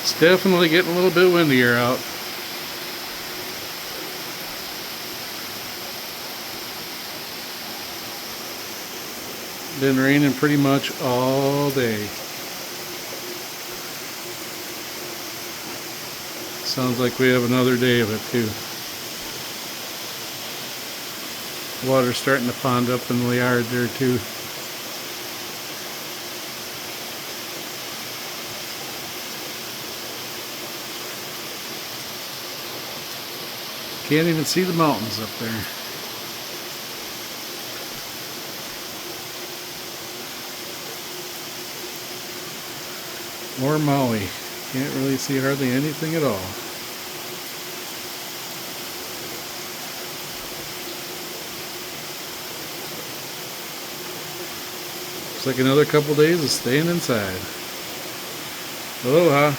It's definitely getting a little bit windier out. Been raining pretty much all day. Sounds like we have another day of it too. Water's starting to pond up in the yard there too. Can't even see the mountains up there. Or Maui. Can't really see hardly anything at all. Looks like another couple days of staying inside. Aloha.